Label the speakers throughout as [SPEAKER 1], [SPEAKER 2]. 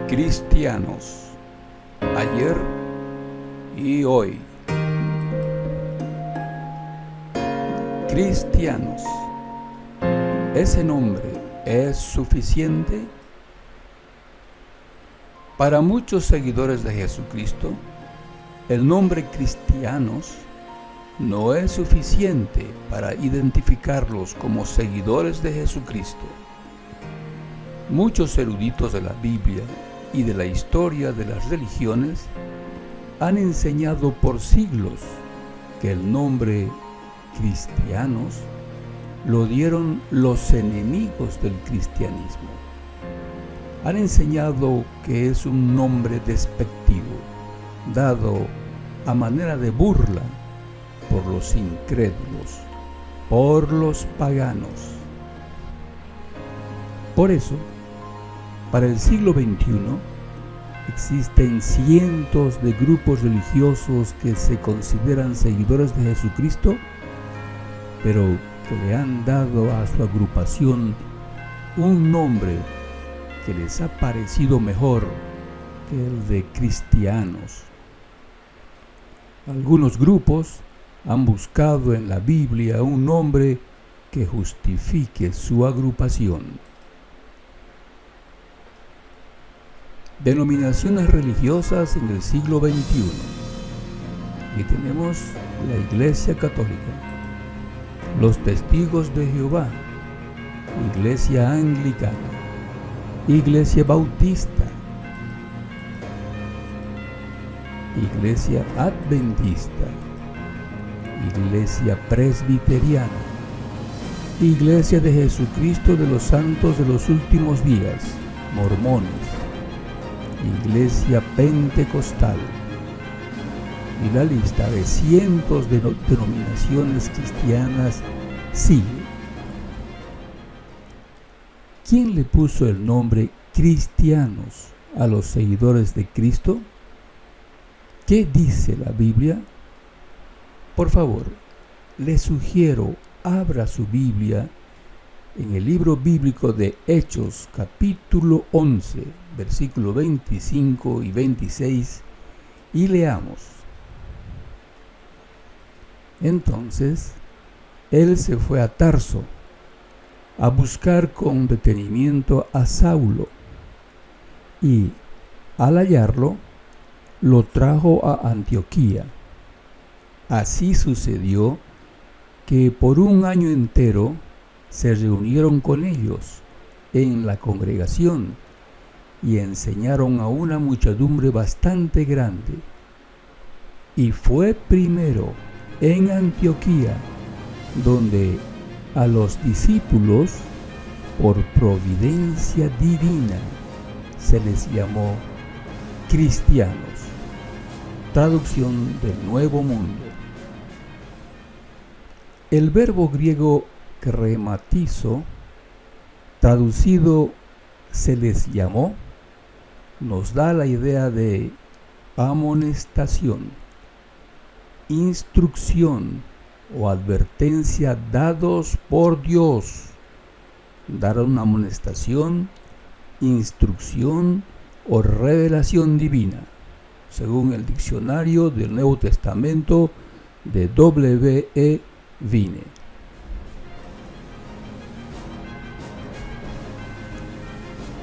[SPEAKER 1] Cristianos, ayer y hoy. Cristianos, ¿ese nombre es suficiente? Para muchos seguidores de Jesucristo, el nombre cristianos no es suficiente para identificarlos como seguidores de Jesucristo. Muchos eruditos de la Biblia y de la historia de las religiones han enseñado por siglos que el nombre cristianos lo dieron los enemigos del cristianismo. Han enseñado que es un nombre despectivo, dado a manera de burla por los incrédulos, por los paganos. Por eso, para el siglo XXI, existen cientos de grupos religiosos que se consideran seguidores de Jesucristo, pero que le han dado a su agrupación un nombre que les ha parecido mejor que el de cristianos. Algunos grupos han buscado en la Biblia un nombre que justifique su agrupación. Denominaciones religiosas en el siglo XXI. Y tenemos la Iglesia Católica, los Testigos de Jehová, Iglesia Anglicana, Iglesia Bautista, Iglesia Adventista, Iglesia Presbiteriana, Iglesia de Jesucristo de los Santos de los Últimos Días, Mormones, Iglesia Pentecostal, y la lista de cientos de denominaciones cristianas sigue. ¿Quién le puso el nombre cristianos a los seguidores de Cristo? ¿Qué dice la Biblia? Por favor, le sugiero abra su Biblia en el libro bíblico de Hechos, capítulo 11, versículo 25 y 26, y leamos. Entonces, él se fue a Tarso a buscar con detenimiento a Saulo, y al hallarlo, lo trajo a Antioquía. Así sucedió que por un año entero se reunieron con ellos en la congregación y enseñaron a una muchedumbre bastante grande. Y fue primero en Antioquía donde a los discípulos, por providencia divina, se les llamó cristianos. Traducción del Nuevo Mundo. El verbo griego krematizo, traducido se les llamó, nos da la idea de amonestación, instrucción o advertencia dados por Dios. Dar una amonestación, instrucción o revelación divina, según el diccionario del Nuevo Testamento de W.E. Vine.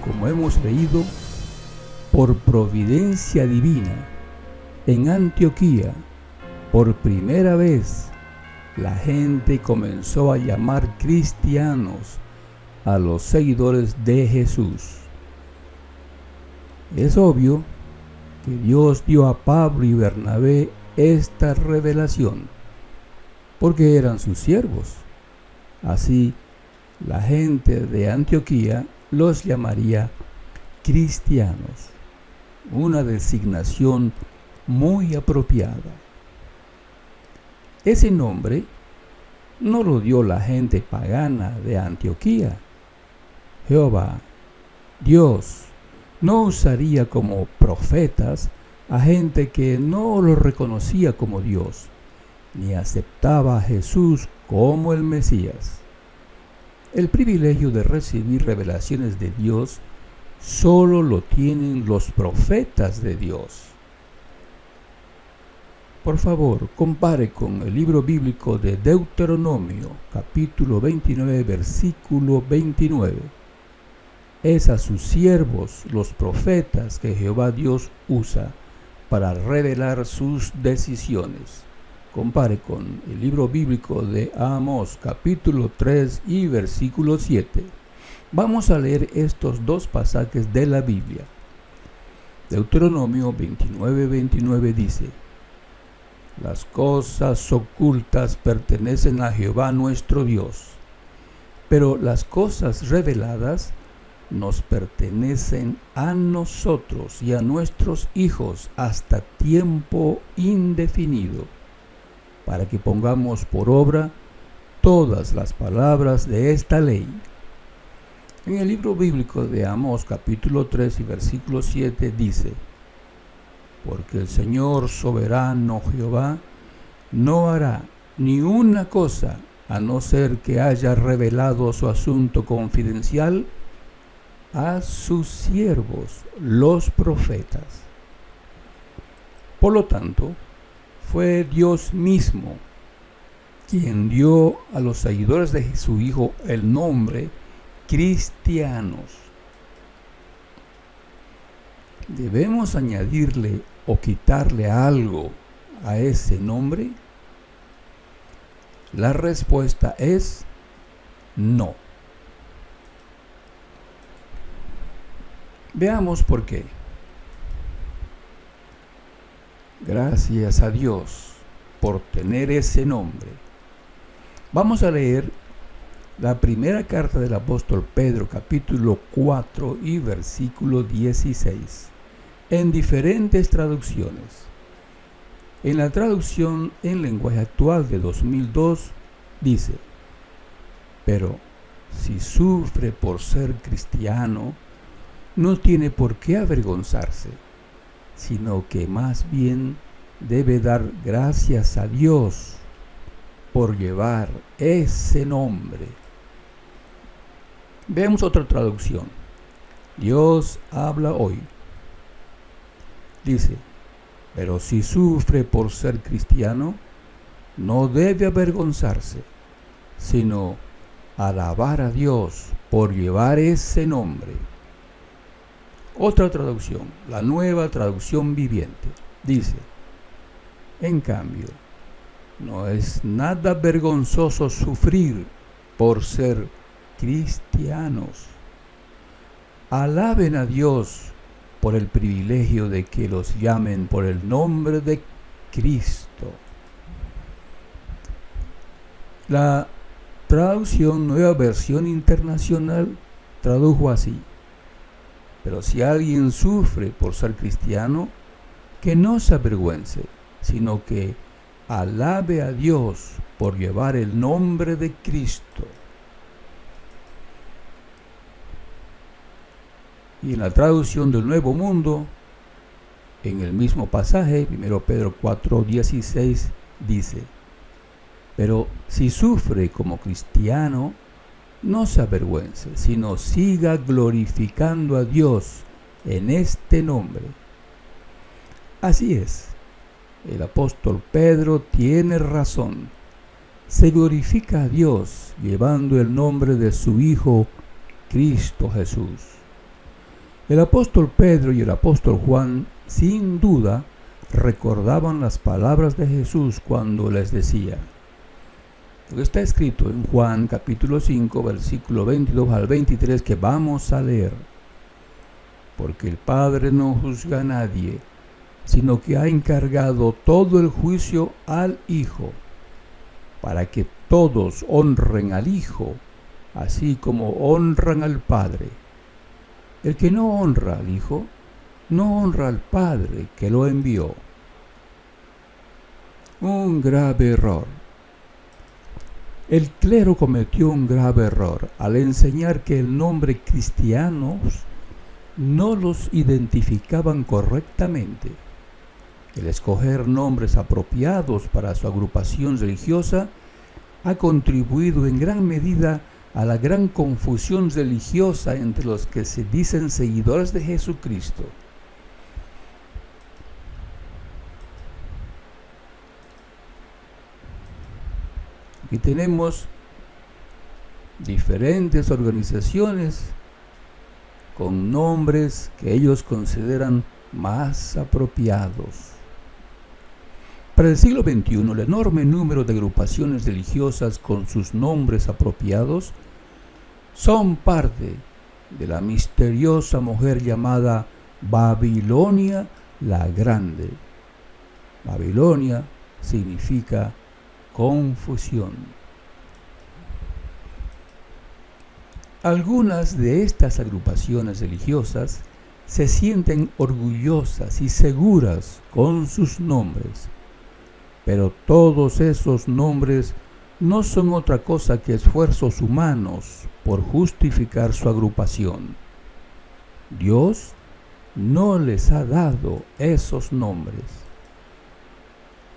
[SPEAKER 1] Como hemos leído, por providencia divina, en Antioquía, por primera vez, la gente comenzó a llamar cristianos a los seguidores de Jesús. Es obvio que Dios dio a Pablo y Bernabé esta revelación, porque eran sus siervos. Así, la gente de Antioquía los llamaría cristianos, una designación muy apropiada. Ese nombre no lo dio la gente pagana de Antioquía. Jehová, Dios, no usaría como profetas a gente que no lo reconocía como Dios, ni aceptaba a Jesús como el Mesías. El privilegio de recibir revelaciones de Dios solo lo tienen los profetas de Dios. Por favor, compare con el libro bíblico de Deuteronomio, capítulo 29, versículo 29. Es a sus siervos, los profetas, que Jehová Dios usa para revelar sus decisiones. Compare con el libro bíblico de Amós, capítulo 3 y versículo 7. Vamos a leer estos dos pasajes de la Biblia. Deuteronomio 29:29 dice: las cosas ocultas pertenecen a Jehová nuestro Dios, pero las cosas reveladas nos pertenecen a nosotros y a nuestros hijos hasta tiempo indefinido, para que pongamos por obra todas las palabras de esta ley. En el libro bíblico de Amós, capítulo 3 y versículo 7 dice: porque el Señor soberano Jehová no hará ni una cosa a no ser que haya revelado su asunto confidencial a sus siervos, los profetas. Por lo tanto, fue Dios mismo quien dio a los seguidores de su Hijo el nombre cristianos. ¿Debemos añadirle o quitarle algo a ese nombre? La respuesta es no. Veamos por qué. Gracias a Dios por tener ese nombre. Vamos a leer la primera carta del apóstol Pedro, capítulo 4 y versículo 16. En diferentes traducciones. En la traducción en lenguaje actual de 2002 dice: pero si sufre por ser cristiano, no tiene por qué avergonzarse, sino que más bien debe dar gracias a Dios por llevar ese nombre. Veamos otra traducción. Dios habla hoy. Dice: pero si sufre por ser cristiano, no debe avergonzarse, sino alabar a Dios por llevar ese nombre. Otra traducción, la Nueva Traducción Viviente, dice: en cambio, no es nada vergonzoso sufrir por ser cristianos. Alaben a Dios por el privilegio de que los llamen por el nombre de Cristo. La traducción Nueva Versión Internacional tradujo así: pero si alguien sufre por ser cristiano, que no se avergüence, sino que alabe a Dios por llevar el nombre de Cristo. Y en la traducción del Nuevo Mundo, en el mismo pasaje, 1 Pedro 4:16, dice: pero si sufre como cristiano, no se avergüence, sino siga glorificando a Dios en este nombre. Así es, el apóstol Pedro tiene razón. Se glorifica a Dios llevando el nombre de su Hijo, Cristo Jesús. El apóstol Pedro y el apóstol Juan, sin duda, recordaban las palabras de Jesús cuando les decía, lo que está escrito en Juan capítulo 5, versículo 22 al 23, que vamos a leer: porque el Padre no juzga a nadie, sino que ha encargado todo el juicio al Hijo, para que todos honren al Hijo, así como honran al Padre. El que no honra al Hijo, no honra al Padre que lo envió. Un grave error. El clero cometió un grave error al enseñar que el nombre cristianos no los identificaban correctamente. El escoger nombres apropiados para su agrupación religiosa ha contribuido en gran medida a la gran confusión religiosa entre los que se dicen seguidores de Jesucristo. Aquí tenemos diferentes organizaciones con nombres que ellos consideran más apropiados. Para el siglo XXI, el enorme número de agrupaciones religiosas con sus nombres apropiados son parte de la misteriosa mujer llamada Babilonia la Grande. Babilonia significa confusión. Algunas de estas agrupaciones religiosas se sienten orgullosas y seguras con sus nombres, pero todos esos nombres no son otra cosa que esfuerzos humanos por justificar su agrupación. Dios no les ha dado esos nombres.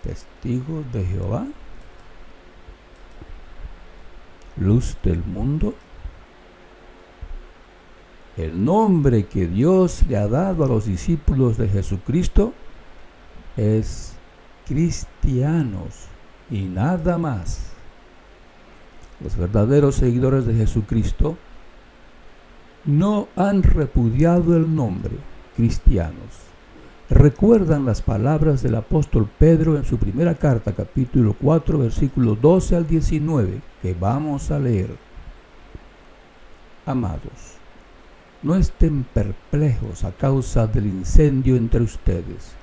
[SPEAKER 1] Testigos de Jehová, Luz del mundo. El nombre que Dios le ha dado a los discípulos de Jesucristo es cristianos y nada más. Los verdaderos seguidores de Jesucristo no han repudiado el nombre cristianos. Recuerdan las palabras del apóstol Pedro en su primera carta, capítulo 4, versículos 12 al 19, que vamos a leer. Amados, no estén perplejos a causa del incendio entre ustedes,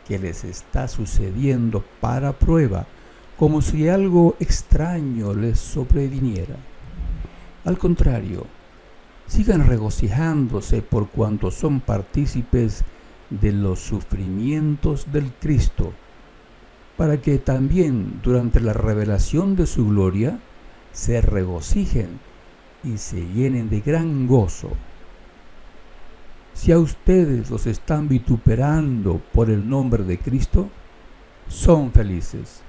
[SPEAKER 1] que les está sucediendo para prueba, como si algo extraño les sobreviniera. Al contrario, sigan regocijándose por cuanto son partícipes de los sufrimientos del Cristo, para que también durante la revelación de su gloria se regocijen y se llenen de gran gozo. Si a ustedes los están vituperando por el nombre de Cristo, son felices,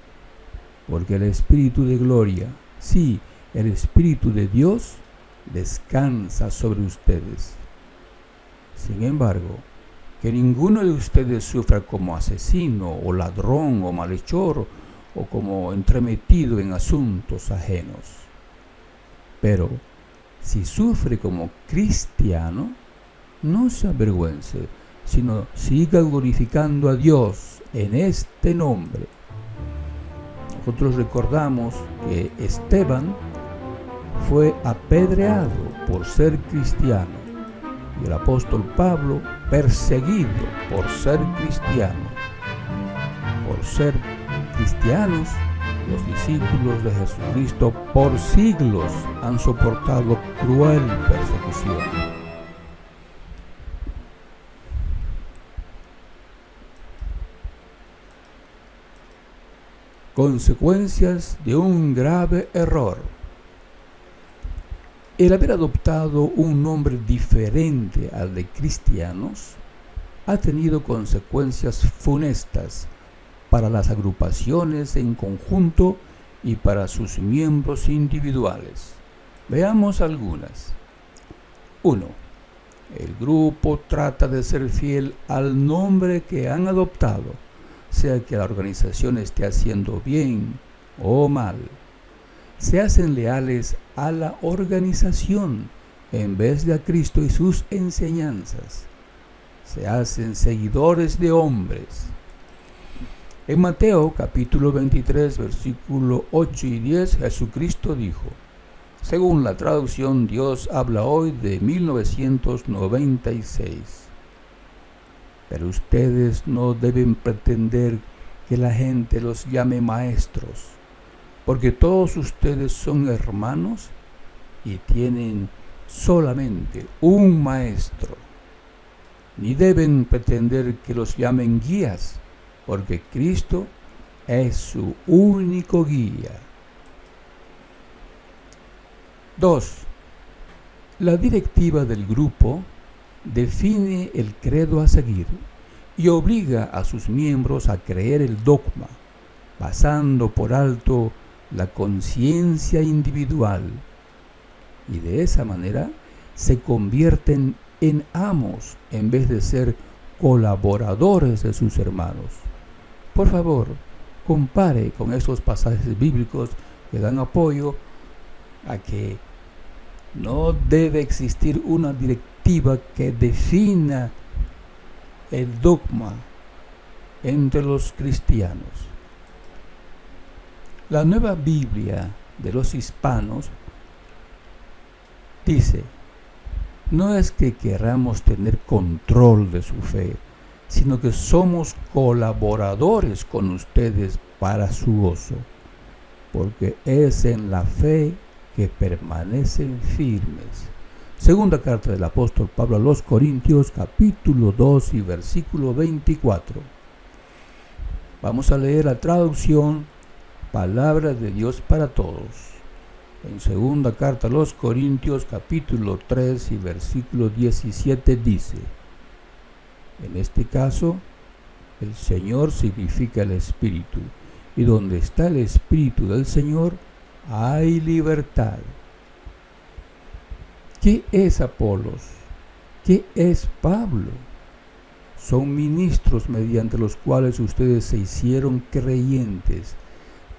[SPEAKER 1] porque el Espíritu de gloria, sí, el Espíritu de Dios, descansa sobre ustedes. Sin embargo, que ninguno de ustedes sufra como asesino o ladrón o malhechor o como entremetido en asuntos ajenos. Pero si sufre como cristiano, no se avergüence, sino siga glorificando a Dios en este nombre. Nosotros recordamos que Esteban fue apedreado por ser cristiano y el apóstol Pablo perseguido por ser cristiano. Por ser cristianos, los discípulos de Jesucristo por siglos han soportado cruel persecución. Consecuencias de un grave error. El haber adoptado un nombre diferente al de cristianos ha tenido consecuencias funestas para las agrupaciones en conjunto y para sus miembros individuales. Veamos algunas. 1. El grupo trata de ser fiel al nombre que han adoptado, sea que la organización esté haciendo bien o mal. Se hacen leales a la organización en vez de a Cristo y sus enseñanzas. Se hacen seguidores de hombres. En Mateo capítulo 23, versículo 8 y 10, Jesucristo dijo, según la traducción Dios habla hoy de 1996, pero ustedes no deben pretender que la gente los llame maestros, porque todos ustedes son hermanos y tienen solamente un maestro. Ni deben pretender que los llamen guías, porque Cristo es su único guía. 2. La directiva del grupo define el credo a seguir y obliga a sus miembros a creer el dogma, pasando por alto la conciencia individual. y de esa manera se convierten en amos en vez de ser colaboradores de sus hermanos. Por favor, compare con estos pasajes bíblicos que dan apoyo a que no debe existir una directiva que defina el dogma entre los cristianos. La Nueva Biblia de los Hispanos dice: no es que queramos tener control de su fe, sino que somos colaboradores con ustedes para su gozo, porque es en la fe que permanecen firmes. Segunda carta del apóstol Pablo a los Corintios, capítulo 2 y versículo 24. Vamos a leer la traducción Palabra de Dios para Todos. En segunda carta a los Corintios, capítulo 3 y versículo 17 dice: en este caso, el Señor significa el Espíritu, y donde está el Espíritu del Señor, hay libertad. ¿Qué es Apolos? ¿Qué es Pablo? Son ministros mediante los cuales ustedes se hicieron creyentes,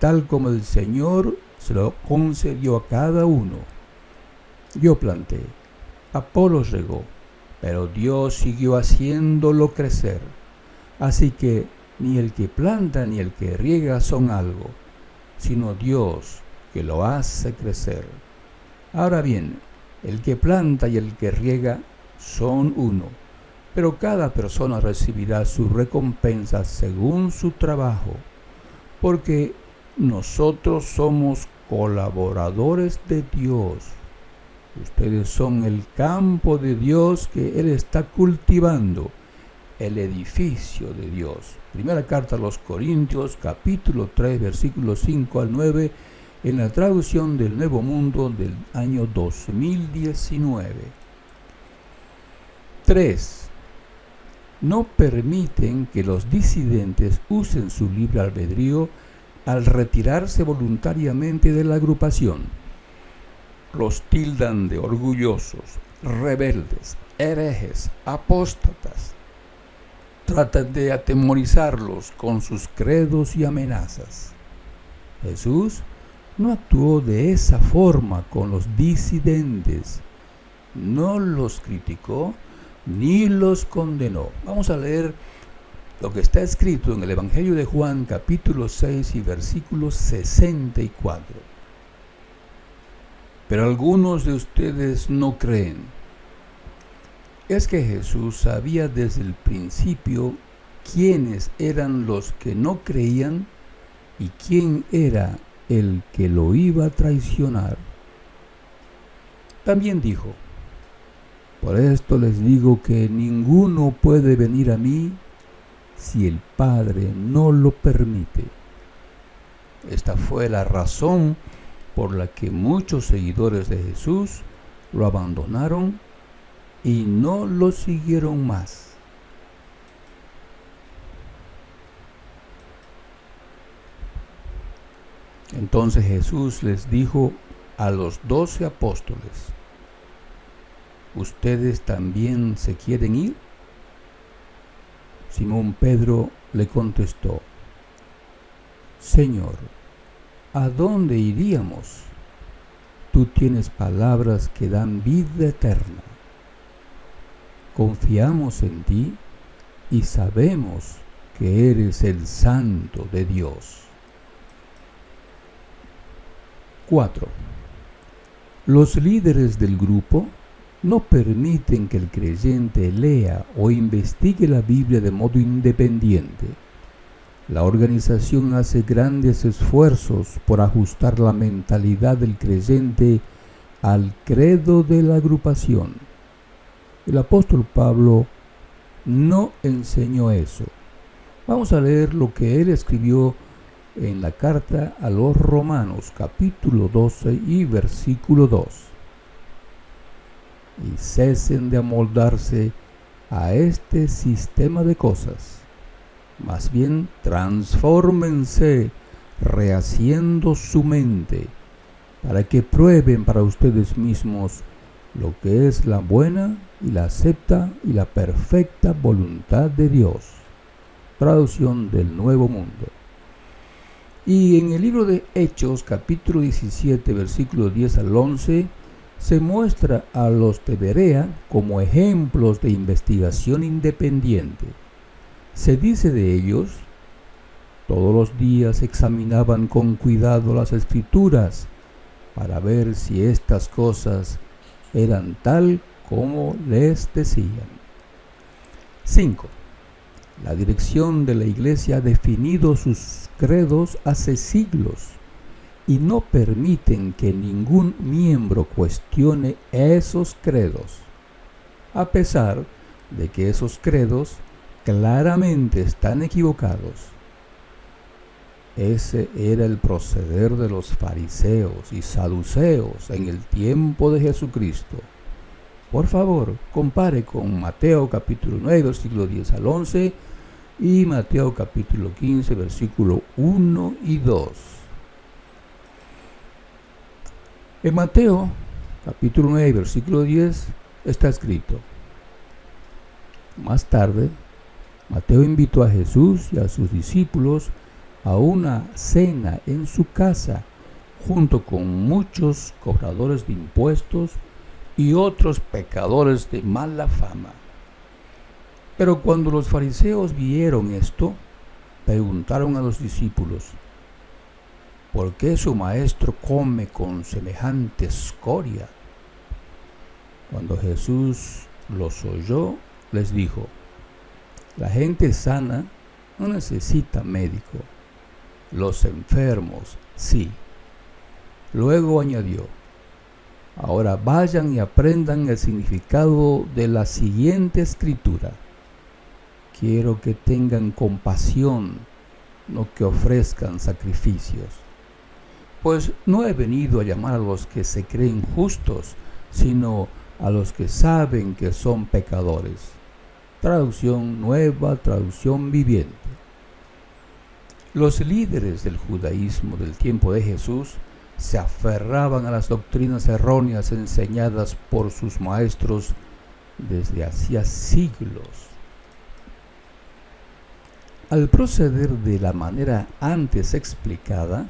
[SPEAKER 1] tal como el Señor se lo concedió a cada uno. Yo planté, Apolos regó, pero Dios siguió haciéndolo crecer. Así que ni el que planta ni el que riega son algo, sino Dios que lo hace crecer. Ahora bien, el que planta y el que riega son uno, pero cada persona recibirá su recompensa según su trabajo, porque nosotros somos colaboradores de Dios. Ustedes son el campo de Dios que Él está cultivando, el edificio de Dios. Primera carta a los Corintios, capítulo 3, versículos 5 al 9, en la traducción del Nuevo Mundo del año 2019. 3. No permiten que los disidentes usen su libre albedrío al retirarse voluntariamente de la agrupación. Los tildan de orgullosos, rebeldes, herejes, apóstatas. Tratan de atemorizarlos con sus credos y amenazas. Jesús no actuó de esa forma con los disidentes. No los criticó ni los condenó. Vamos a leer lo que está escrito en el Evangelio de Juan, capítulo 6 y versículo 64. Pero algunos de ustedes no creen. Es que Jesús sabía desde el principio quiénes eran los que no creían y quién era el que lo iba a traicionar. También dijo: por esto les digo que ninguno puede venir a mí si el Padre no lo permite. Esta fue la razón por la que muchos seguidores de Jesús lo abandonaron y no lo siguieron más. Entonces Jesús les dijo a los 12 apóstoles: ¿ustedes también se quieren ir? Simón Pedro le contestó: Señor, ¿a dónde iríamos? Tú tienes palabras que dan vida eterna. Confiamos en ti y sabemos que eres el Santo de Dios. 4. Los líderes del grupo no permiten que el creyente lea o investigue la Biblia de modo independiente. La organización hace grandes esfuerzos por ajustar la mentalidad del creyente al credo de la agrupación. El apóstol Pablo no enseñó eso. Vamos a leer lo que él escribió en la carta a los Romanos, capítulo 12 y versículo 2. Y cesen de amoldarse a este sistema de cosas. Más bien, transfórmense, rehaciendo su mente, para que prueben para ustedes mismos lo que es la buena y la acepta y la perfecta voluntad de Dios. Traducción del Nuevo Mundo. Y en el libro de Hechos, capítulo 17, versículos 10 al 11, se muestra a los de Berea como ejemplos de investigación independiente. Se dice de ellos: todos los días examinaban con cuidado las Escrituras para ver si estas cosas eran tal como les decían. 5. La dirección de la Iglesia ha definido sus credos hace siglos y no permiten que ningún miembro cuestione esos credos, a pesar de que esos credos claramente están equivocados. Ese era el proceder de los fariseos y saduceos en el tiempo de Jesucristo. Por favor, compare con Mateo capítulo 9, versículo 10 al 11 y Mateo capítulo 15, versículo 1 y 2. En Mateo capítulo 9, versículo 10 está escrito: más tarde, Mateo invitó a Jesús y a sus discípulos a una cena en su casa, junto con muchos cobradores de impuestos y otros pecadores de mala fama. Pero cuando los fariseos vieron esto, preguntaron a los discípulos: ¿por qué su maestro come con semejante escoria? Cuando Jesús los oyó, les dijo: la gente sana no necesita médico, los enfermos sí. Luego añadió: ahora vayan y aprendan el significado de la siguiente escritura. Quiero que tengan compasión, no que ofrezcan sacrificios. Pues no he venido a llamar a los que se creen justos, sino a los que saben que son pecadores. Traducción Nueva Traducción Viviente. Los líderes del judaísmo del tiempo de Jesús se aferraban a las doctrinas erróneas enseñadas por sus maestros desde hacía siglos. Al proceder de la manera antes explicada,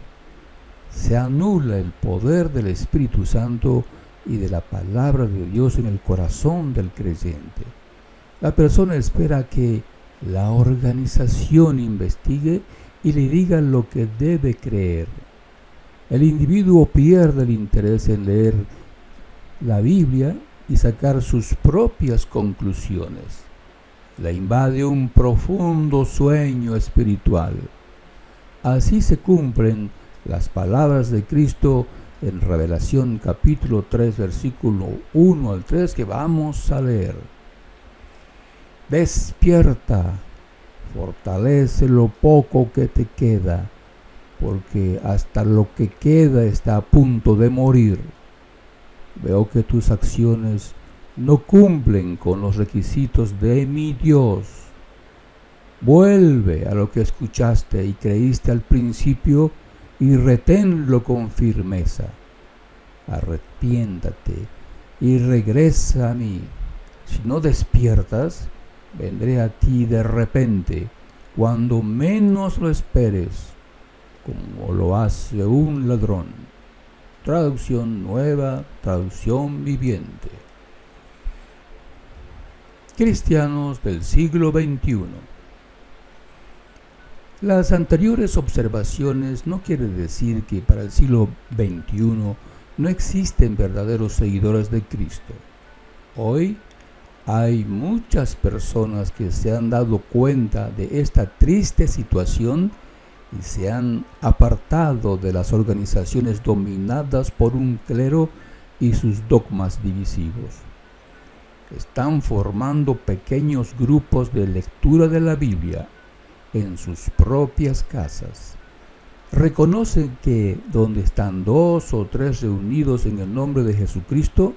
[SPEAKER 1] se anula el poder del Espíritu Santo y de la palabra de Dios en el corazón del creyente. La persona espera que la organización investigue y le diga lo que debe creer. El individuo pierde el interés en leer la Biblia y sacar sus propias conclusiones. Le invade un profundo sueño espiritual. Así se cumplen las palabras de Cristo en Revelación capítulo 3, versículo 1 al 3, que vamos a leer. Despierta, fortalece lo poco que te queda, porque hasta lo que queda está a punto de morir. Veo que tus acciones no cumplen con los requisitos de mi Dios. Vuelve a lo que escuchaste y creíste al principio y reténlo con firmeza. Arrepiéntate y regresa a mí. Si no despiertas, vendré a ti de repente, cuando menos lo esperes, como lo hace un ladrón. Traducción Nueva Traducción Viviente. Cristianos del siglo XXI. Las anteriores observaciones no quieren decir que para el siglo XXI no existen verdaderos seguidores de Cristo. Hoy hay muchas personas que se han dado cuenta de esta triste situación y se han apartado de las organizaciones dominadas por un clero y sus dogmas divisivos. Están formando pequeños grupos de lectura de la Biblia en sus propias casas. Reconocen que donde están 2 o 3 reunidos en el nombre de Jesucristo,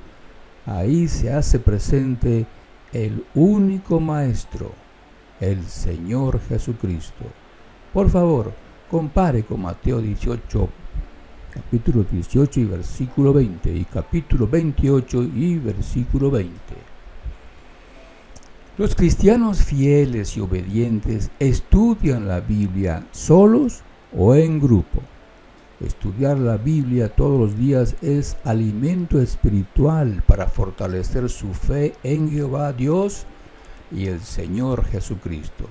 [SPEAKER 1] ahí se hace presente el único Maestro, el Señor Jesucristo. Por favor, compare con Mateo 18, capítulo 18 y versículo 20, y capítulo 28 y versículo 20. Los cristianos fieles y obedientes estudian la Biblia solos o en grupo. Estudiar la Biblia todos los días es alimento espiritual para fortalecer su fe en Jehová Dios y el Señor Jesucristo.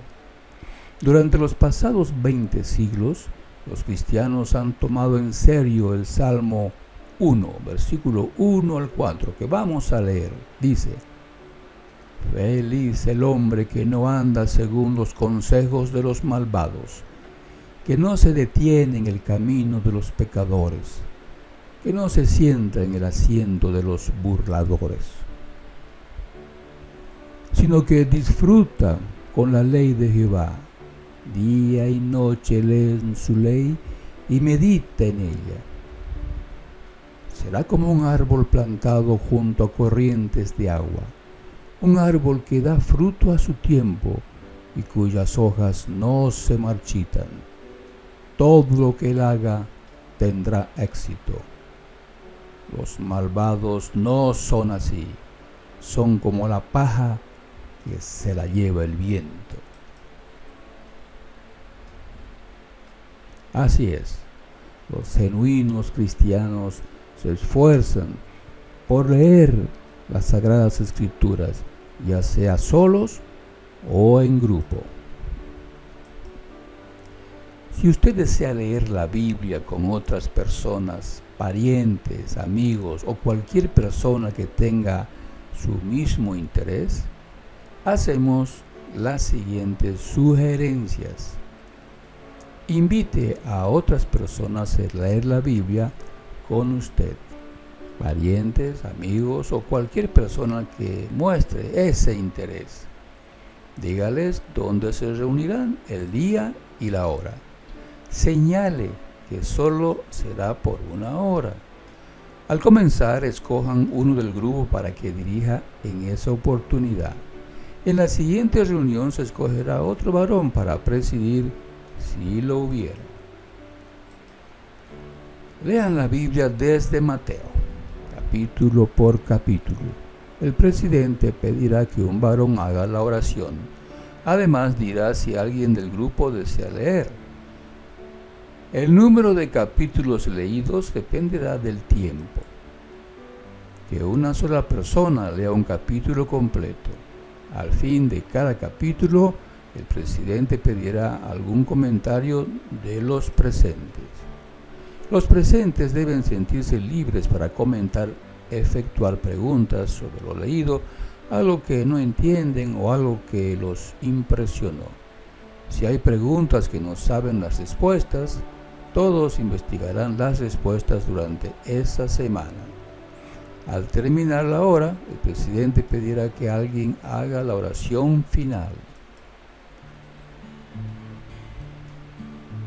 [SPEAKER 1] Durante los pasados 20 siglos, los cristianos han tomado en serio el Salmo 1, versículo 1 al 4, que vamos a leer. Dice: Feliz el hombre que no anda según los consejos de los malvados, que no se detiene en el camino de los pecadores, que no se sienta en el asiento de los burladores, sino que disfruta con la ley de Jehová. Día y noche leen su ley y medita en ella. Será como un árbol plantado junto a corrientes de agua, un árbol que da fruto a su tiempo y cuyas hojas no se marchitan. Todo lo que él haga tendrá éxito. Los malvados no son así, son como la paja que se la lleva el viento. Así es, los genuinos cristianos se esfuerzan por leer las Sagradas Escrituras, ya sea solos o en grupo. Si usted desea leer la Biblia con otras personas, parientes, amigos o cualquier persona que tenga su mismo interés, hacemos las siguientes sugerencias. Invite a otras personas a leer la Biblia con usted, parientes, amigos o cualquier persona que muestre ese interés. Dígales dónde se reunirán, el día y la hora. Señale que solo será por una hora. Al comenzar, escojan uno del grupo para que dirija en esa oportunidad. En la siguiente reunión se escogerá otro varón para presidir si lo hubiera. Lean la Biblia desde Mateo, capítulo por capítulo. El presidente pedirá que un varón haga la oración. Además dirá si alguien del grupo desea leer. El número de capítulos leídos dependerá del tiempo. Que una sola persona lea un capítulo completo. Al fin de cada capítulo, el presidente pedirá algún comentario de los presentes. Los presentes deben sentirse libres para comentar, efectuar preguntas sobre lo leído, algo que no entienden o algo que los impresionó. Si hay preguntas que no saben las respuestas, todos investigarán las respuestas durante esa semana. Al terminar la hora, el presidente pedirá que alguien haga la oración final.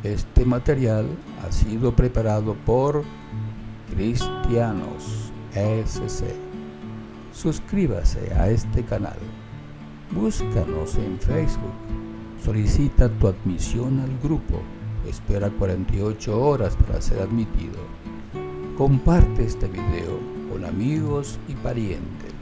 [SPEAKER 1] Este material ha sido preparado por Cristianos SC. Suscríbase a este canal. Búscanos en Facebook. Solicita tu admisión al grupo. Espera 48 horas para ser admitido. Comparte este video con amigos y parientes.